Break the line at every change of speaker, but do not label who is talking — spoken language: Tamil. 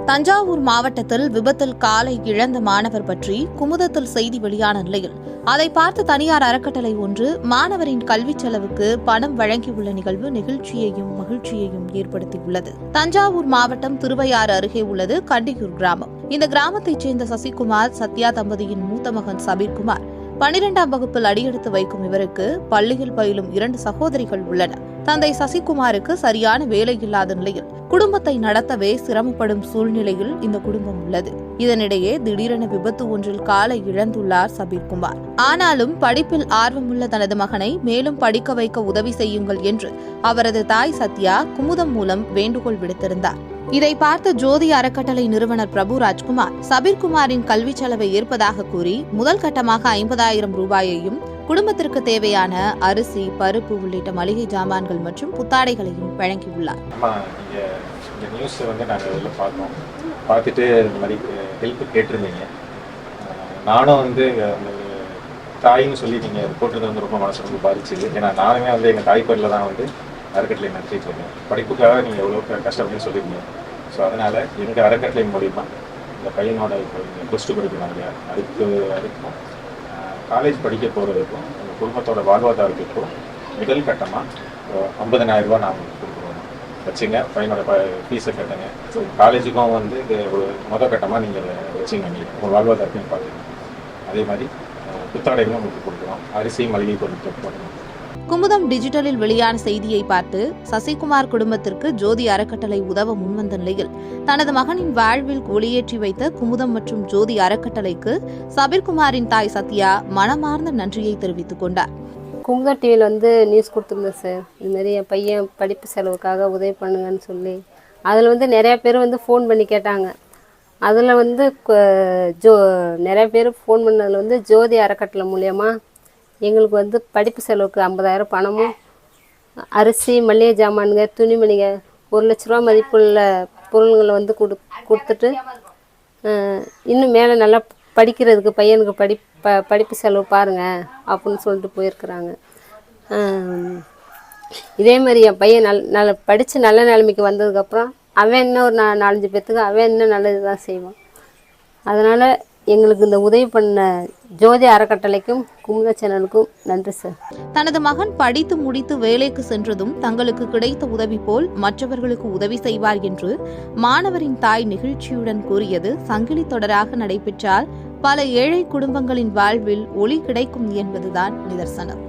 தஞ்சாவூர் மாவட்டத்தில் விபத்தில் காலை இழந்த மாணவர் பற்றி குமுதத்தில் செய்தி வெளியான நிலையில் அதை பார்த்து தனியார் அறக்கட்டளை ஒன்று மாணவரின் கல்விச் செலவுக்கு பணம் வழங்கியுள்ள நிகழ்வு நெகிழ்ச்சியையும் மகிழ்ச்சியையும் ஏற்படுத்தியுள்ளது. தஞ்சாவூர் மாவட்டம் திருவையாறு அருகே உள்ளது கண்டியூர் கிராமம். இந்த கிராமத்தைச் சேர்ந்த சசிகுமார் சத்யா தம்பதியின் மூத்த மகன் சபீர்குமார் 12ஆம் வகுப்பில் அடியெடுத்து வைக்கும் இவருக்கு பள்ளியில் பயிலும் 2 சகோதரிகள் உள்ளனர். தந்தை சசிகுமாருக்கு சரியான வேலை இல்லாத நிலையில் குடும்பத்தை நடத்தவே சிரமப்படும் சூழ்நிலையில் இந்த குடும்பம் உள்ளது. இதனிடையே திடீரென விபத்து ஒன்றில் காலை இழந்துள்ளார் சபீர்குமார். ஆனாலும் படிப்பில் ஆர்வமுள்ள தனது மகனை மேலும் படிக்க வைக்க உதவி செய்யுங்கள் என்று அவரது தாய் சத்யா குமுதம் மூலம் வேண்டுகோள் விடுத்திருந்தார். இதை பார்த்த ஜோதி அறக்கட்டளை நிறுவனர் பிரபு ராஜ்குமார் சபீர்குமாரின் கல்வி செலவை ஏற்பதாக கூறி முதல் கட்டமாக 50,000 ரூபாயையும் குடும்பத்திற்கு தேவையான அரிசி, பருப்பு உள்ளிட்ட மளிகை ஜாமான்கள் மற்றும் புத்தாடைகளையும் வழங்கியுள்ளார்.
பார்த்துட்டு இந்த மாதிரி ஹெல்ப் கேட்டிருந்தீங்க. நானும் தாயின்னு சொல்லி நீங்கள் போட்டிருந்தது ரொம்ப மனசு ரொம்ப பாதிச்சுது. ஏன்னா நானுமே எங்கள் தாய் பேரில் தான் அறக்கட்டளை நடத்திட்டு இருக்கேன். படிப்புக்காக நீங்கள் எவ்வளோ கஷ்டப்பட்டு சொல்லியிருக்கீங்க. ஸோ அதனால் எங்கள் அறக்கட்டளை மூலிமா இந்த பையனோட இப்போ +2 படிக்கிறாங்க, அதுக்கும் காலேஜ் படிக்க போகிறதுக்கும் எங்கள் குடும்பத்தோட வாழ்வாதாரத்துக்கும் முதல் கட்டமாக 50,000 ரூபா நான் கொடுக்குறோம். வச்சுங்க, பையனோட ஃபீஸை கட்டுங்க. காலேஜுக்கும் இது ஒரு முதல் கட்டமாக நீங்கள் வச்சுங்க, நீங்கள் உங்கள் வாழ்வாதாரத்தையும் பார்த்துங்க. அதே மாதிரி புத்தாடைகளும் உங்களுக்கு கொடுக்குறோம், அரிசி மளிகை பொருட்கள் போடுறோம்.
குமுதம் டிஜிட்டலில் வெளியான செய்தியை பார்த்து சசிகுமார் குடும்பத்திற்கு ஜோதி அறக்கட்டளை உதவ முன்வந்த நிலையில் தனது மகனின் வாழ்வில் ஒளியேற்றி வைத்த குமுதம் மற்றும் ஜோதி அறக்கட்டளைக்கு சபீர்குமாரின் தாய் சத்யா மனமார்ந்த நன்றியை தெரிவித்துக் கொண்டார்.
குமுதம் டிவியில் நியூஸ் கொடுத்துருந்தேன் சார். இதுமாரி என் பையன் படிப்பு செலவுக்காக உதவி பண்ணுங்கன்னு சொல்லி அதில் நிறையா பேர் ஃபோன் பண்ணி கேட்டாங்க. அதில் நிறையா பேர் ஃபோன் பண்ணதில் ஜோதி அறக்கட்டளை மூலயமா எங்களுக்கு படிப்பு செலவுக்கு 50,000 பணமும் அரிசி, மளிகை ஜாமானுங்க, துணிமணிங்க 1 லட்ச ரூபா மதிப்புள்ள பொருள்களை கொடுத்துட்டு இன்னும் மேலே நல்லா படிக்கிறதுக்கு பையனுக்கு படிப்பு செலவு பாருங்கள் அப்படின்னு சொல்லிட்டு போயிருக்கிறாங்க. இதே மாதிரி என் பையன் நல்ல படித்து நல்ல நிலைமைக்கு வந்ததுக்கப்புறம் அவன் இன்னும் ஒரு 4-5 பேர்த்துக்கு அவன் இன்னும் நல்லது தான் செய்வான். அதனால் எங்களுக்கு இந்த உதவி பண்ண ஜோதி அறக்கட்டளைக்கும் குமுத சேனலுக்கும் நன்றி சார்.
தனது மகன் படித்து முடித்து வேலைக்கு சென்றதும் தங்களுக்கு கிடைத்த உதவி போல் மற்றவர்களுக்கு உதவி செய்வார் என்று மாணவரின் தாய் நெகிழ்ச்சியுடன் கூறியது சங்கிலி தொடராக நடைபெற்றால் பல ஏழை குடும்பங்களின் வாழ்வில் ஒளி கிடைக்கும் என்பதுதான் நிதர்சனம்.